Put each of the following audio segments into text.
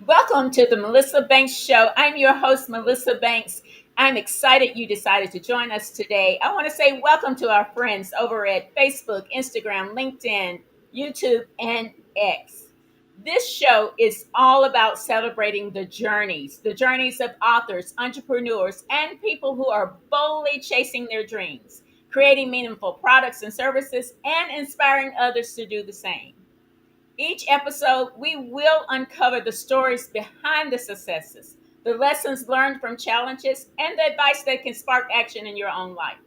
Welcome to the Melissa Banks Show. I'm your host, Melissa Banks. I'm excited you decided to join us today. I want to say welcome to our friends over at Facebook, Instagram, LinkedIn, YouTube, and X. This show is all about celebrating the journeys of authors, entrepreneurs, and people who are boldly chasing their dreams, creating meaningful products and services, and inspiring others to do the same. Each episode, we will uncover the stories behind the successes, the lessons learned from challenges, and the advice that can spark action in your own life.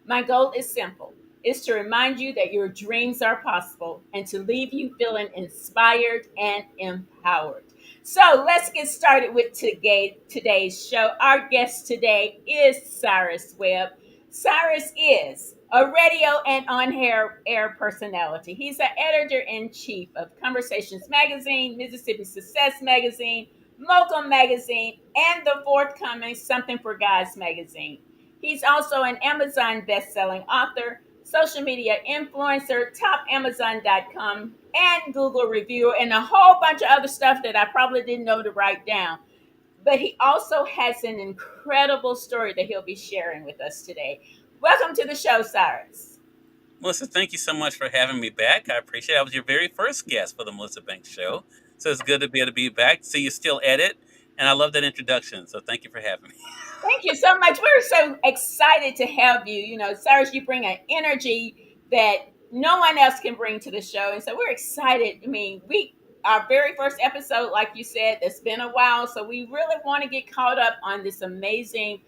My goal is simple. It's to remind you that your dreams are possible and to leave you feeling inspired and empowered. So let's get started with today's show. Our guest today is Cyrus Webb. Cyrus is a radio and on air personality. He's the editor in chief of Conversations Magazine, Mississippi Success Magazine, Mocha Magazine, and the forthcoming Something for Guys magazine. He's also an Amazon best-selling author, social media influencer, top Amazon.com, and Google reviewer, and a whole bunch of other stuff that I probably didn't know to write down. But he also has an incredible story that he'll be sharing with us today. Welcome to the show, Cyrus. Melissa, thank you so much for having me back. I appreciate it. I was your very first guest for the Melissa Banks Show. So it's good to be able to be back. See you still at it. And I love that introduction. So thank you for having me. Thank you so much. We're so excited to have you. Cyrus, you bring an energy that no one else can bring to the show. And so we're excited. Our very first episode, like you said, it's been a while. So we really want to get caught up on this amazing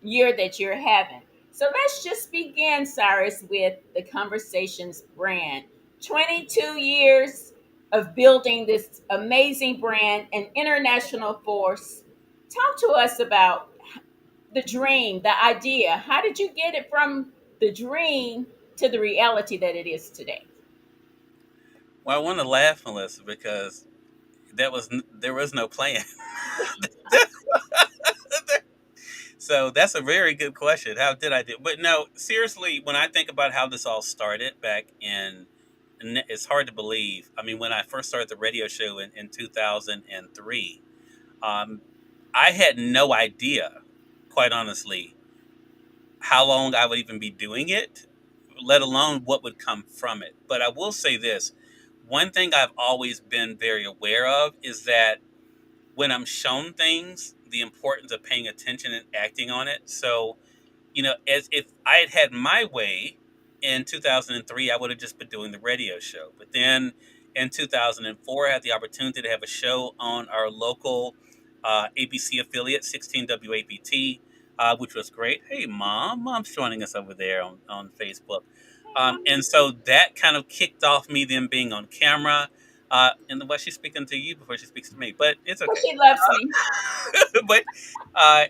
year that you're having. So let's just begin, Cyrus, with the Conversations brand. 22 years of building this amazing brand, an international force. Talk to us about the dream, the idea. How did you get it from the dream to the reality that it is today? Well, I want to laugh, Melissa, because there was no plan. So that's a very good question. How did I do? But no, seriously, when I think about how this all started back in, and it's hard to believe. I mean, when I first started the radio show in 2003, um, I had no idea, quite honestly, how long I would even be doing it, let alone what would come from it. But I will say this, one thing I've always been very aware of is that when I'm shown things, the importance of paying attention and acting on it. So, as if I had had my way in 2003, I would have just been doing the radio show. But then in 2004, I had the opportunity to have a show on our local ABC affiliate, 16 WAPT, which was great. Hey, Mom's joining us over there on Facebook. And so that kind of kicked off me then being on camera. And what she's speaking to you before she speaks to me, but it's Well, okay. she loves me. But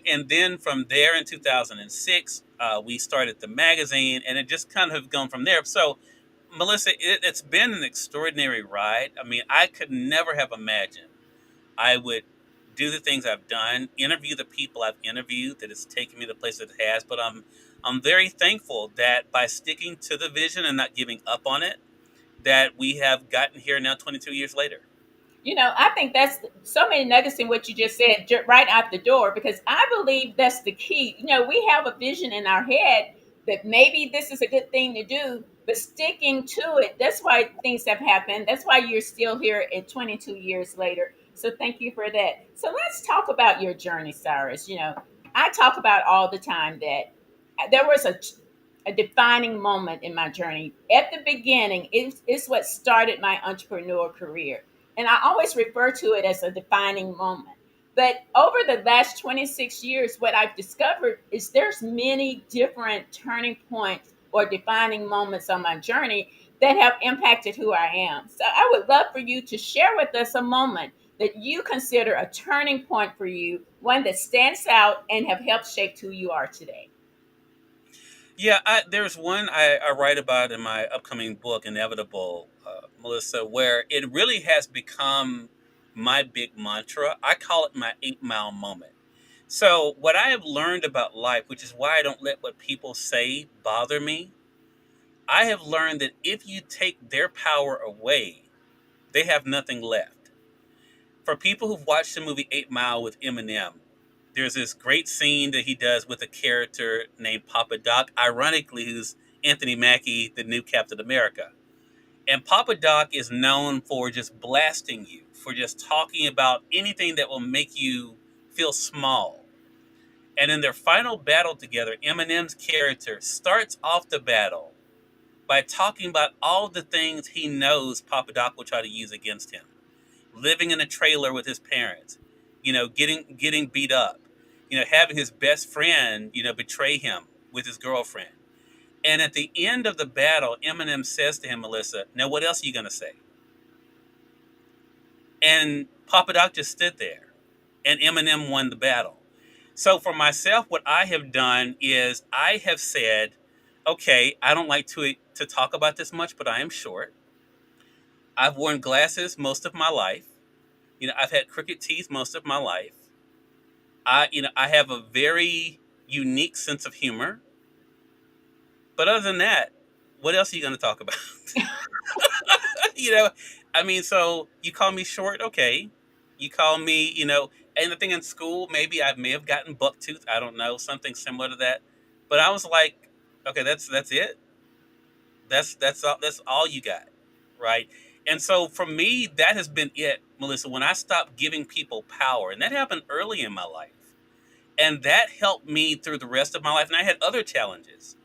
and then from there in 2006, we started the magazine, and it just kind of have gone from there. So, Melissa, it's been an extraordinary ride. I mean, I could never have imagined I would do the things I've done, interview the people I've interviewed, that it's taken me the place that it has. But I'm very thankful that by sticking to the vision and not giving up on it, that we have gotten here now 22 years later. I think that's so many nuggets in what you just said right out the door because I believe that's the key. We have a vision in our head that maybe this is a good thing to do, but sticking to it, that's why things have happened. That's why you're still here at 22 years later. So thank you for that. So let's talk about your journey, Cyrus. I talk about all the time that there was a defining moment in my journey. At the beginning, it's what started my entrepreneur career. And I always refer to it as a defining moment. But over the last 26 years, what I've discovered is there's many different turning points or defining moments on my journey that have impacted who I am. So I would love for you to share with us a moment that you consider a turning point for you, one that stands out and have helped shape who you are today. Yeah, there's one I write about in my upcoming book, Inevitable, Melissa, where it really has become my big mantra. I call it my 8 mile moment. So, what I have learned about life, which is why I don't let what people say bother me, I have learned that if you take their power away, they have nothing left. For people who've watched the movie 8 Mile with Eminem, there's this great scene that he does with a character named Papa Doc, ironically, who's Anthony Mackie, the new Captain America. And Papa Doc is known for just blasting you, for just talking about anything that will make you feel small. And in their final battle together, Eminem's character starts off the battle by talking about all the things he knows Papa Doc will try to use against him. Living in a trailer with his parents, getting beat up, having his best friend, betray him with his girlfriend. And at the end of the battle, Eminem says to him, Melissa, now what else are you going to say? And Papa Doc just stood there, and Eminem won the battle. So for myself, what I have done is I have said, okay, I don't like to talk about this much, but I am short. I've worn glasses most of my life. I've had crooked teeth most of my life. I have a very unique sense of humor. But other than that, what else are you going to talk about? you know, so you call me short, okay. You call me, anything in school, maybe I may have gotten buck tooth. I don't know, something similar to that. But I was like, okay, that's it. That's all you got, right? And so for me, that has been it, Melissa. When I stopped giving people power, and that happened early in my life, and that helped me through the rest of my life. And I had other challenges,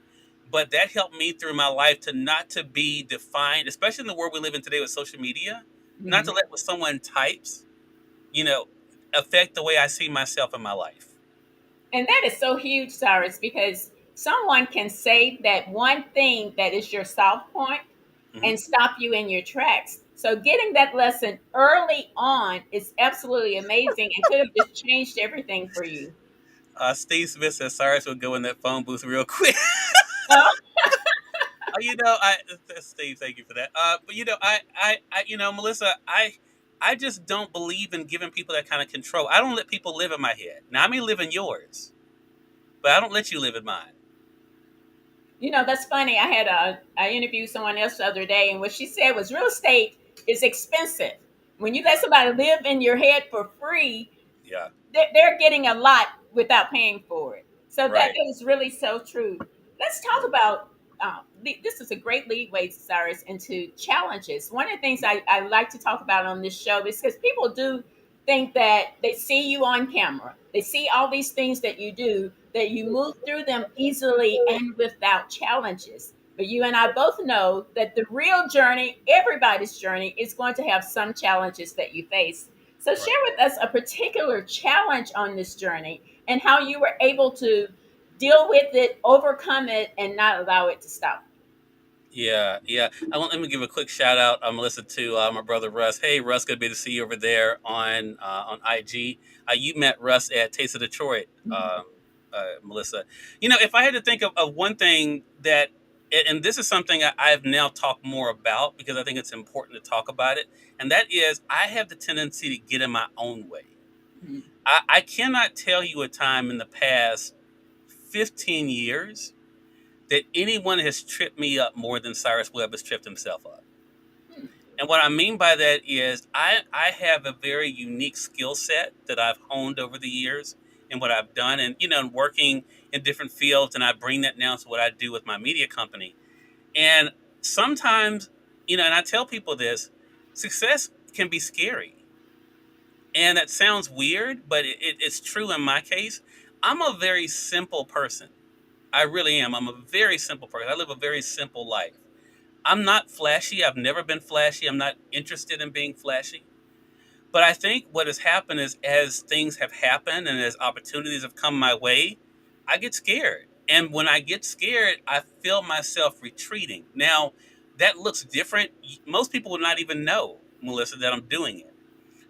but that helped me through my life to not to be defined, especially in the world we live in today with social media, not to Mhm. let what someone types, you know, affect the way I see myself in my life. And that is so huge, Cyrus, because someone can say that one thing that is your soft point Hmm. and stop you in your tracks. So getting that lesson early on is absolutely amazing and could have just changed everything for you. Steve Smith says Cyrus would go in that phone booth real quick. Oh, I Steve, thank you for that. But Melissa, I just don't believe in giving people that kind of control. I don't let people live in my head. Now I may live in yours, but I don't let you live in mine. that's funny. I interviewed someone else the other day, and what she said was real estate is expensive. When you let somebody live in your head for free, Yeah, they're getting a lot without paying for it. So that right, is really so true. Let's talk about this is a great leadway, Cyrus, into challenges. One of the things I like to talk about on this show is because people do think that they see you on camera, they see all these things that you do, that you move through them easily and without challenges. But you and I both know that the real journey, everybody's journey, is going to have some challenges that you face. So, share right. with us a particular challenge on this journey and how you were able to deal with it, overcome it, and not allow it to stop Yeah, yeah. Let me give a quick shout out, Melissa, to my brother Russ. Hey, Russ, good to be to see you over there on IG. You met Russ at Taste of Detroit, you. Mhm. Melissa. If I had to think of one thing that, and this is something I've now talked more about because I think it's important to talk about it, and that is I have the tendency to get in my own way. Mhm. I cannot tell you a time in the past 15 years that anyone has tripped me up more than Cyrus Webb has tripped himself up. Hmm. And what I mean by that is I have a very unique skill set that I've honed over the years and what I've done and and working in different fields, and I bring that now to what I do with my media company. And sometimes, and I tell people this, success can be scary. And that sounds weird, but it's true in my case. I'm a very simple person. I really am. I'm a very simple person. I live a very simple life. I'm not flashy. I've never been flashy. I'm not interested in being flashy. But I think what has happened is as things have happened and as opportunities have come my way, I get scared. And when I get scared, I feel myself retreating. Now, that looks different. Most people would not even know, Melissa, that I'm doing it,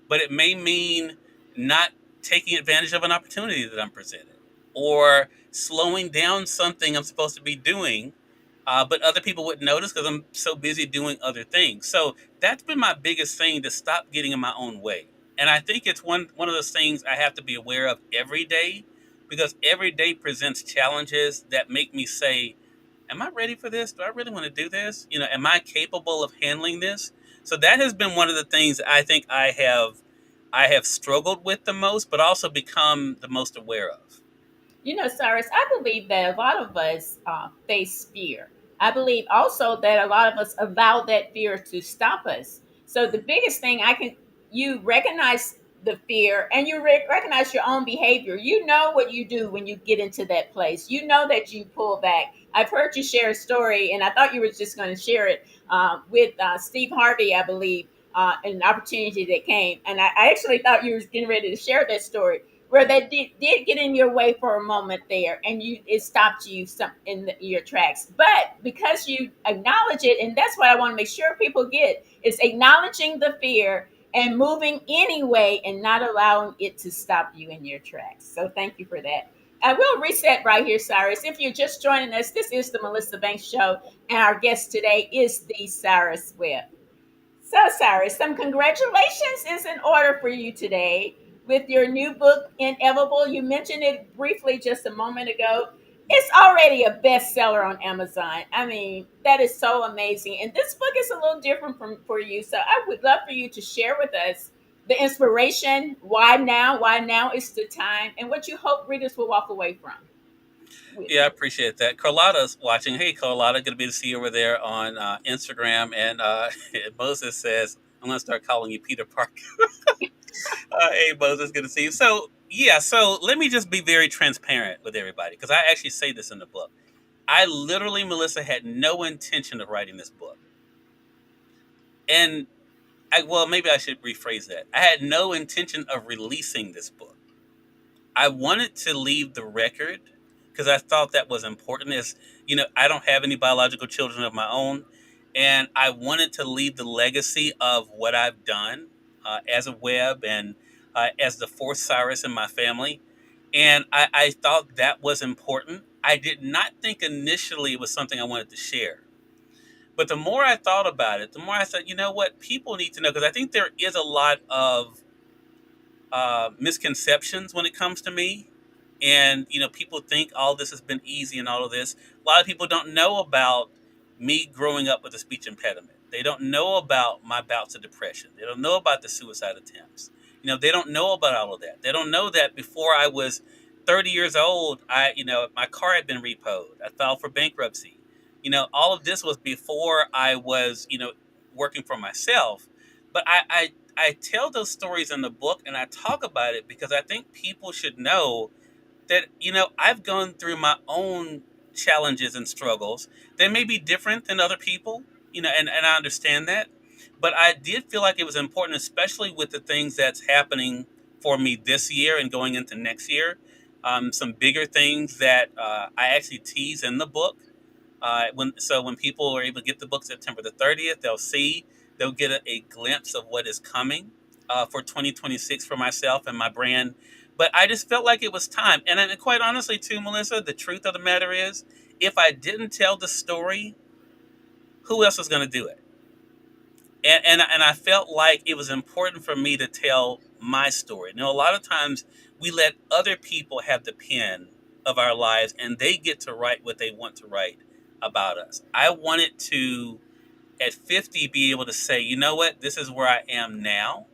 but it may mean not taking advantage of an opportunity that I'm presented or slowing down something I'm supposed to be doing, but other people wouldn't notice because I'm so busy doing other things. So that's been my biggest thing to stop getting in my own way. And I think it's one of those things I have to be aware of every day because every day presents challenges that make me say, am I ready for this? Do I really want to do this? Am I capable of handling this? So that has been one of the things I think I have I have struggled with the most, but also become the most aware of. You know, Cyrus, I believe that a lot of us face fear. I believe also that a lot of us allow that fear to stop us. So the biggest thing you recognize the fear and you recognize your own behavior. You know what you do when you get into that place. You know that you pull back. I've heard you share a story, and I thought you were just going to share it with Steve Harvey, I believe, an opportunity that came. And I actually thought you were getting ready to share that story where that did get in your way for a moment there and it stopped you your tracks, but because you acknowledge it, and that's what I want to make sure people get, is acknowledging the fear and moving anyway and not allowing it to stop you in your tracks. So thank you for that. I will reset right here, Cyrus. If you're just joining us, this is the Melissa Banks Show, and our guest today is the Cyrus Webb. So, Cyrus, some congratulations is in order for you today with your new book, Inevitable. You mentioned it briefly just a moment ago. It's already a bestseller on Amazon. I mean, that is so amazing. And this book is a little different for you. So, I would love for you to share with us the inspiration, why now is the time, and what you hope readers will walk away from with. Yeah, I appreciate that. Carlotta's watching. Hey, Carlotta, good to be to see you over there on Instagram. And Moses says, I'm going to start calling you Peter Parker. Hey, Moses, good to see you. So, yeah, so let me just be very transparent with everybody because I actually say this in the book. I literally, Melissa, had no intention of writing this book. And well, maybe I should rephrase that. I had no intention of releasing this book. I wanted to leave the record because I thought that was important. Is I don't have any biological children of my own, and I wanted to leave the legacy of what I've done as a Webb and as the fourth Cyrus in my family. And I thought that was important. I did not think initially it was something I wanted to share. But the more I thought about it, the more I said, you know what, people need to know because I think there is a lot of misconceptions when it comes to me. And, people think all this has been easy and all of this. A lot of people don't know about me growing up with a speech impediment. They don't know about my bouts of depression. They don't know about the suicide attempts. They don't know about all of that. They don't know that before I was 30 years old, my car had been repoed. I filed for bankruptcy. All of this was before I was, working for myself. But I tell those stories in the book and I talk about it because I think people should know that, I've gone through my own challenges and struggles. They may be different than other people, and I understand that. But I did feel like it was important, especially with the things that's happening for me this year and going into next year. Some bigger things that I actually tease in the book when people are able to get the book September the 30th, they'll get a glimpse of what is coming for 2026 for myself and my brand. But I just felt like it was time. And quite honestly, too, Melissa, the truth of the matter is, if I didn't tell the story, who else was going to do it? And I felt like it was important for me to tell my story. A lot of times we let other people have the pen of our lives and they get to write what they want to write about us. I wanted to, at 50, be able to say, you know what, this is where I am now.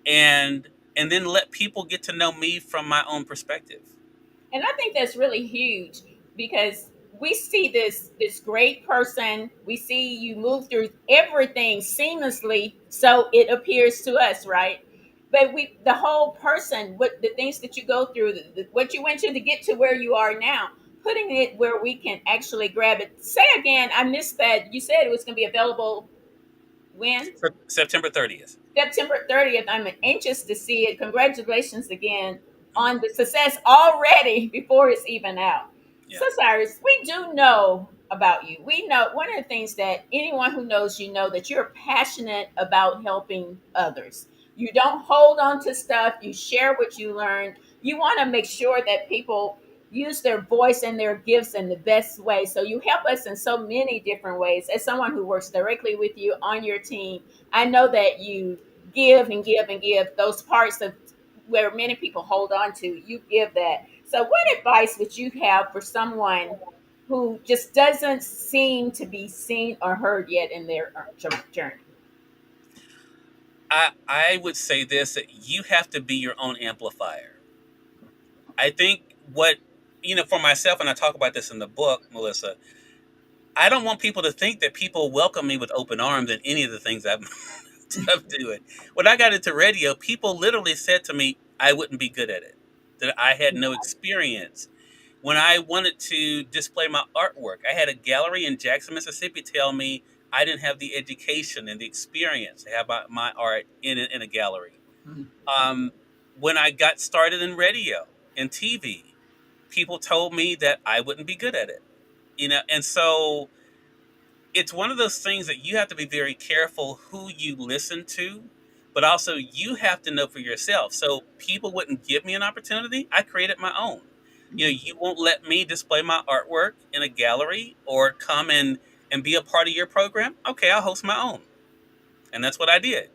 And then let people get to know me from my own perspective. And I think that's really huge because we see this great person. We see you move through everything seamlessly, so it appears to us, right? But the whole person, what the things that you go through, what you went through to get to where you are now, putting it where we can actually grab it. Say again, I missed that. You said it was going to be available when? For September 30th. September 30th. I'm anxious to see it. Congratulations again on the success already before it's even out. Yeah. So, Cyrus, we do know about you. We know one of the things that anyone who knows you know that you're passionate about helping others. You don't hold on to stuff, you share what you learned. You want to make sure that people use their voice and their gifts in the best way. So, you help us in so many different ways. As someone who works directly with you on your team, I know that you give and give and give those parts of where many people hold on to. You give that. So, what advice would you have for someone who just doesn't seem to be seen or heard yet in their journey? I would say this, that you have to be your own amplifier. I think what, for myself, and I talk about this in the book, Melissa, I don't want people to think that people welcome me with open arms in any of the things I'm doing. When I got into radio, people literally said to me I wouldn't be good at it, that I had no experience. When I wanted to display my artwork, I had a gallery in Jackson, Mississippi tell me I didn't have the education and the experience to have my art in a gallery. Um, when I got started in radio and TV, people told me that I wouldn't be good at it. And so it's one of those things that you have to be very careful who you listen to, but also you have to know for yourself. So people wouldn't give me an opportunity. I created my own. You won't let me display my artwork in a gallery or come and be a part of your program. Okay, I'll host my own. And that's what I did.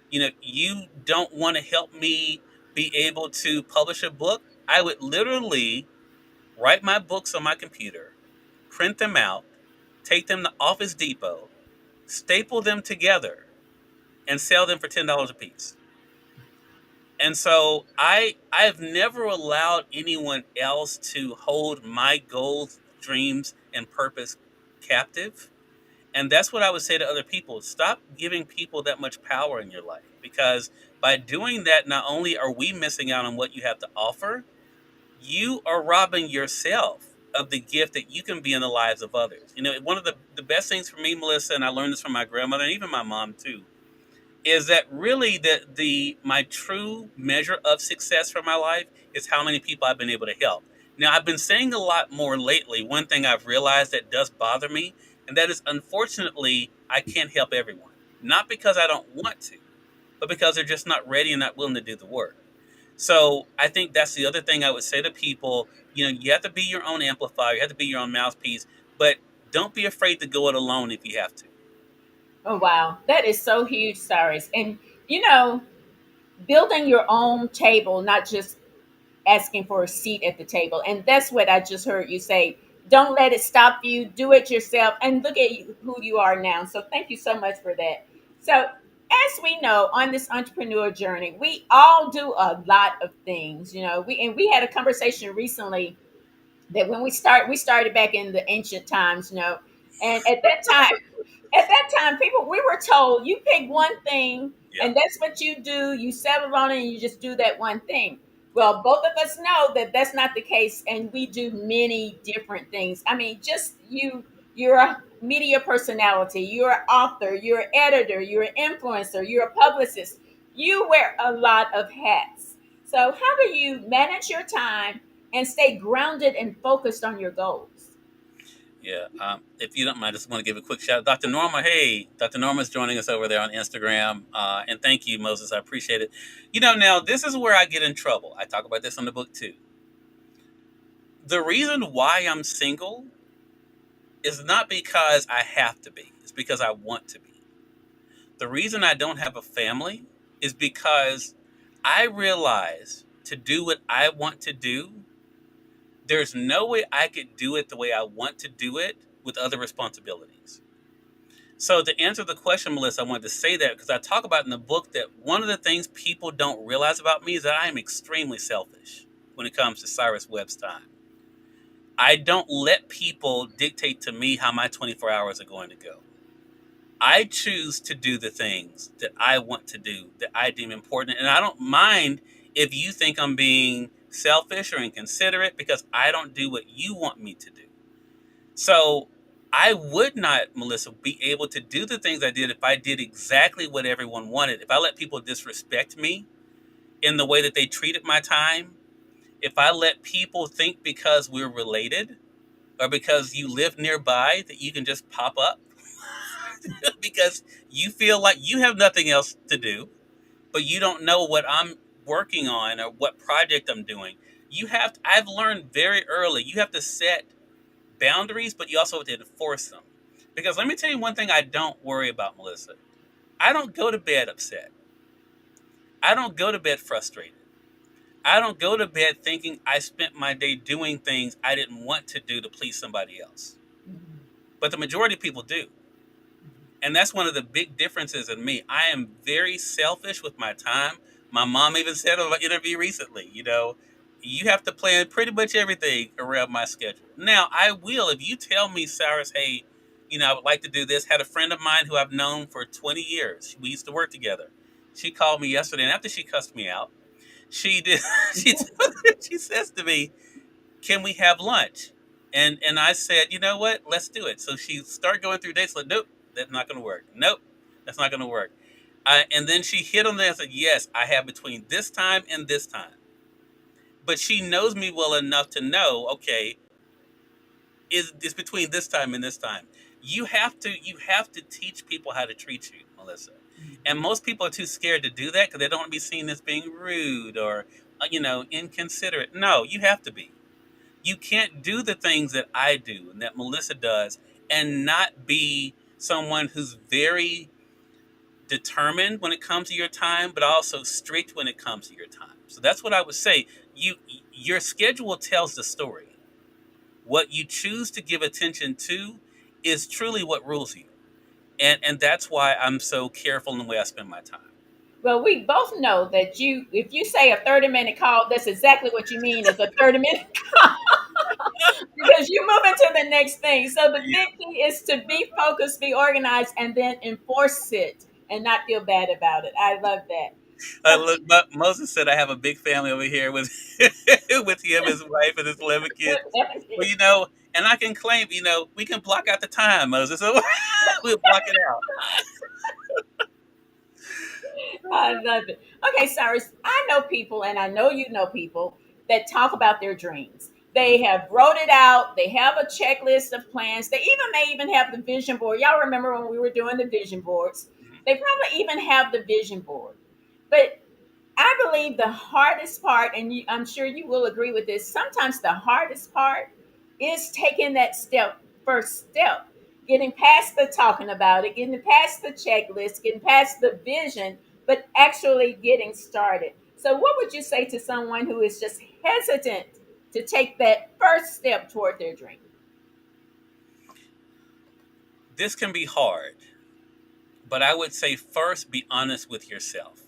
You don't want to help me be able to publish a book. I would literally write my books on my computer, print them out, take them to Office Depot, staple them together, and sell them for $10 a piece. And so I've never allowed anyone else to hold my goals, dreams, and purpose captive. And that's what I would say to other people. Stop giving people that much power in your life, because by doing that, not only are we missing out on what you have to offer, you are robbing yourself of the gift that you can be in the lives of others. One of the best things for me, Melissa, and I learned this from my grandmother and even my mom too, is that really the my true measure of success for my life is how many people I've been able to help. Now, I've been saying a lot more lately. One thing I've realized that does bother me, and that is, unfortunately, I can't help everyone. Not because I don't want to, but because they're just not ready and not willing to do the work. So I think that's the other thing I would say to people. You have to be your own amplifier, you have to be your own mouthpiece, but don't be afraid to go it alone if you have to. Oh wow, that is so huge, Cyrus. And you know, building your own table, not just asking for a seat at the table. And that's what I just heard you say. Don't let it stop you. Do it yourself, and look at who you are now. So thank you so much for that. So as we know, on this entrepreneur journey, we all do a lot of things. We had a conversation recently that when we started back in the ancient times, and at that time, people, we were told you pick one thing Yeah. and that's what you do. You settle on it and you just do that one thing. Well, both of us know that that's not the case, and we do many different things. I mean, just you're a media personality, you're an author, you're an editor, you're an influencer, you're a publicist. You wear a lot of hats. So, how do you manage your time and stay grounded and focused on your goals? Yeah. If you don't mind, I just want to give a quick shout out. Dr. Norma, hey, Dr. Norma's joining us over there on Instagram. And thank you, Moses. I appreciate it. Now this is where I get in trouble. I talk about this in the book too. The reason why I'm single is not because I have to be, it's because I want to be. The reason I don't have a family is because I realize to do what I want to do, there's no way I could do it the way I want to do it with other responsibilities. So to answer the question, Melissa, I wanted to say that because I talk about in the book that one of the things people don't realize about me is that I am extremely selfish when it comes to Cyrus Webb's time. I don't let people dictate to me how my 24 hours are going to go. I choose to do the things that I want to do, that I deem important. And I don't mind if you think I'm being selfish or inconsiderate because I don't do what you want me to do. So I would not, Melissa, be able to do the things I did if I did exactly what everyone wanted. If I let people disrespect me in the way that they treated my time, if I let people think because we're related or because you live nearby that you can just pop up because you feel like you have nothing else to do, but you don't know what I'm working on or what project I'm doing. I've learned very early, you have to set boundaries, but you also have to enforce them. Because let me tell you one thing I don't worry about, Melissa. I don't go to bed upset. I don't go to bed frustrated. I don't go to bed thinking I spent my day doing things I didn't want to do to please somebody else. Mhm. But the majority of people do. And that's one of the big differences in me. I am very selfish with my time. My mom even said on an interview recently, you have to plan pretty much everything around my schedule. Now, I will, if you tell me, Cyrus, hey, I would like to do this. Had a friend of mine who I've known for 20 years. We used to work together. She called me yesterday, and after she cussed me out, she did. She she says to me, "Can we have lunch?" And I said, "You know what? Let's do it." So she started going through dates. Like, nope, that's not going to work. Nope, that's not going to work. And then she hit on that and said, "Yes, I have between this time and this time." But she knows me well enough to know, okay, is between this time and this time. You have to teach people how to treat you, Melissa. And most people are too scared to do that because they don't want to be seen as being rude or inconsiderate. No, you have to be. You can't do the things that I do and that Melissa does and not be someone who's very determined when it comes to your time, but also strict when it comes to your time. So that's what I would say. Your schedule tells the story. What you choose to give attention to is truly what rules you. And that's why I'm so careful in the way I spend my time. Well, we both know that if you say a 30-minute call, that's exactly what you mean is a 30-minute call because you move into the next thing. So the big key is to be focused, be organized, and then enforce it and not feel bad about it. I love that. So, Look, Moses said I have a big family over here with with him, his wife, and his 11 kids. Well, and I can claim, we can block out the time, Moses. So we'll block it out. I love it. Okay, Cyrus, I know people, and I know you know people that talk about their dreams. Mhm, They have wrote it out. They have a checklist of plans. They may even have the vision board. Y'all remember when we were doing the vision boards? mhm. They probably even have the vision board. But I believe the hardest part, and I'm sure you will agree with this, sometimes the hardest part is taking that first step, getting past the talking about it, getting past the checklist, getting past the vision, but actually getting started. So, what would you say to someone who is just hesitant to take that first step toward their dream? This can be hard, but I would say first be honest with yourself.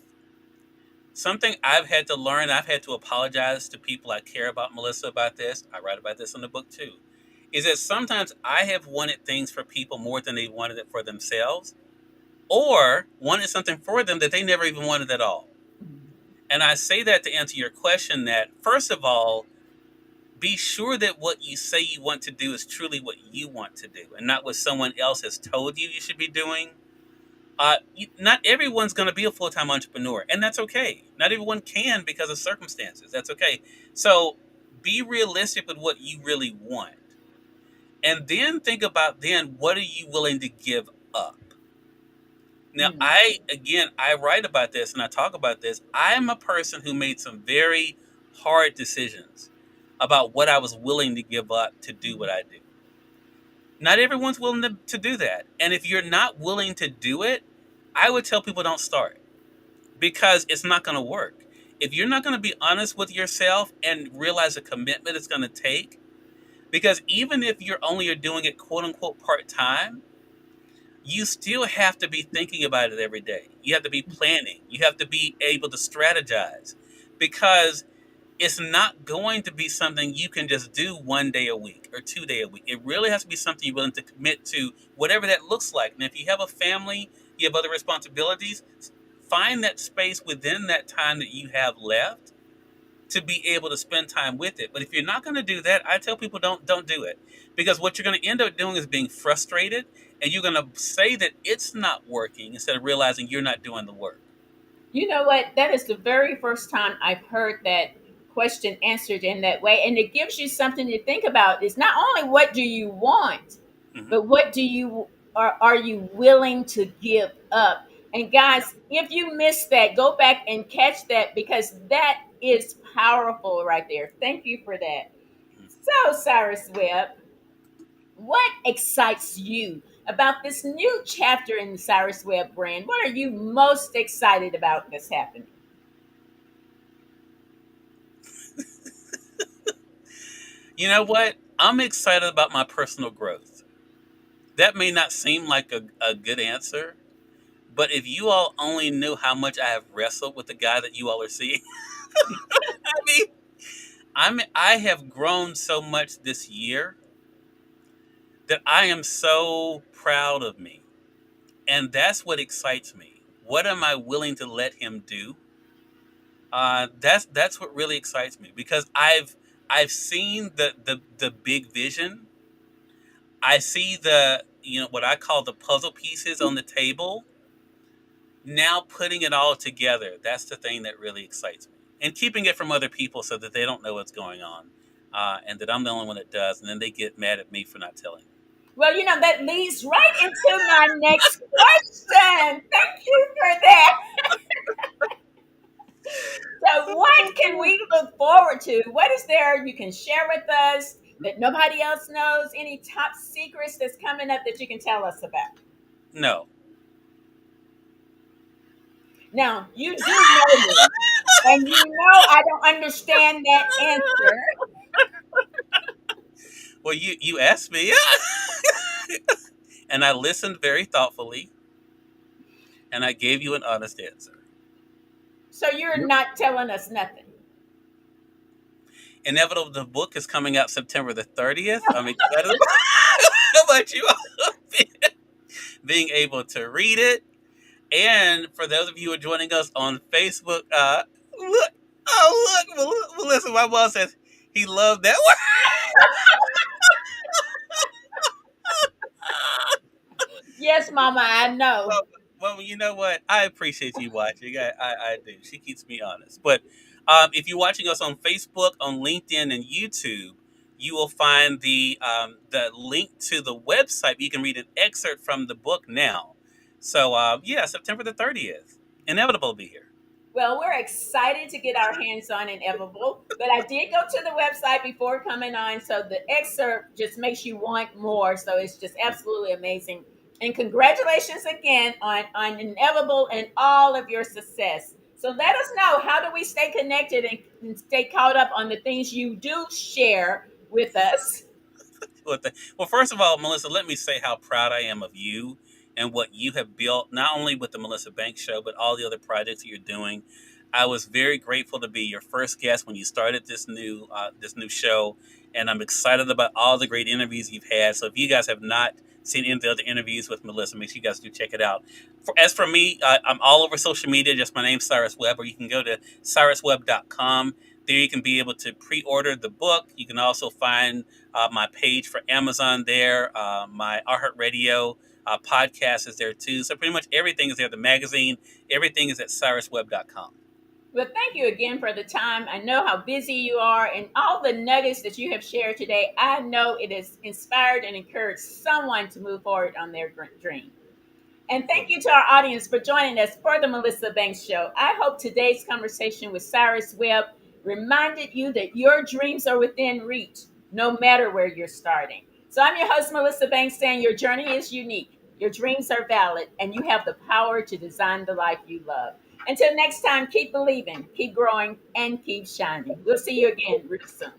Something I've had to learn, I've had to apologize to people I care about, Melissa, about this. I write about this in the book too. Is that sometimes I have wanted things for people more than they wanted it for themselves, or wanted something for them that they never even wanted at all. And I say that to answer your question that, first of all, be sure that what you say you want to do is truly what you want to do and not what someone else has told you should be doing. Not everyone's going to be a full time entrepreneur, and that's okay. Not everyone can because of circumstances. That's okay. So be realistic with what you really want. And then think about then what are you willing to give up? Now, Mm, I write about this and I talk about this. I'm a person who made some very hard decisions about what I was willing to give up to do what I do. Not everyone's willing to do that. And if you're not willing to do it, I would tell people don't start because it's not going to work. If you're not going to be honest with yourself and realize the commitment it's going to take, because even if you're only are doing it quote unquote part time, you still have to be thinking about it every day. You have to be planning. You have to be able to strategize because it's not going to be something you can just do 1 day a week or 2 day a week. It really has to be something you're willing to commit to, whatever that looks like. And if you have a family, you have other responsibilities, find that space within that time that you have left to be able to spend time with it. But if you're not going to do that, I tell people don't do it because what you're going to end up doing is being frustrated, and you're going to say that it's not working instead of realizing you're not doing the work. You know what? That is the very first time I've heard that question answered in that way. And it gives you something to think about. It's not only what do you want, Hmm. but what do you are you willing to give up? And guys, if you missed that, go back and catch that because that is powerful right there. Thank you for that. So, Cyrus Webb, what excites you about this new chapter in the Cyrus Webb brand? What are you most excited about that's happening? You know what? I'm excited about my personal growth. That may not seem like a good answer, but if you all only knew how much I have wrestled with the guy that you all are seeing, I mean, I have grown so much this year that I am so proud of me. And that's what excites me. What am I willing to let him do? That's what really excites me because I've seen the big vision. I see the what I call the puzzle pieces on the table. Now putting it all together, that's the thing that really excites me. And keeping it from other people so that they don't know what's going on, and that I'm the only one that does, and then they get mad at me for not telling. Well, that leads right into my next question. Thank you for that. So, what can we look forward to? What is there you can share with us that nobody else knows? Any top secrets that's coming up that you can tell us about? No. Now, you do know me, and you know I don't understand that answer. Well, you asked me, and I listened very thoughtfully, and I gave you an honest answer. So, you're not telling us nothing. Inevitable, the book is coming out September the 30th. I'm excited about you all being able to read it. And for those of you who are joining us on Facebook, look, oh look, Melissa, my mom says he loved that one. Yes, Mama, I know. Well, you know what? I appreciate you watching. I do. She keeps me honest. But if you're watching us on Facebook, on LinkedIn, and YouTube, you will find the link to the website. You can read an excerpt from the book now. So yeah, September the 30th. Inevitable will be here. Well, we're excited to get our hands on Inevitable, but I did go to the website before coming on, so the excerpt just makes you want more. So it's just absolutely amazing. And congratulations again on Inevitable and all of your success. So let us know, how do we stay connected and stay caught up on the things you do share with us? Well, first of all, Melissa, let me say how proud I am of you and what you have built, not only with the Melissa Banks Show, but all the other projects that you're doing. I was very grateful to be your first guest when you started this new show, and I'm excited about all the great interviews you've had. So if you guys have not seen any of the other interviews with Melissa, make sure you guys do check it out. As for me, I'm all over social media. Just my name, Cyrus Webb, or you can go to cyruswebb.com. There you can be able to pre-order the book. You can also find my page for Amazon there. My iHeartRadio podcast is there too. So pretty much everything is there. The magazine, everything is at cyruswebb.com. Well, thank you again for the time. I know how busy you are, and all the nuggets that you have shared today. I know it has inspired and encouraged someone to move forward on their dream. And thank you to our audience for joining us for the Melissa Banks Show. I hope today's conversation with Cyrus Webb reminded you that your dreams are within reach, no matter where you're starting. So I'm your host, Melissa Banks, saying your journey is unique, your dreams are valid, and you have the power to design the life you love. Until next time, keep believing, keep growing, and keep shining. We'll see you again real soon.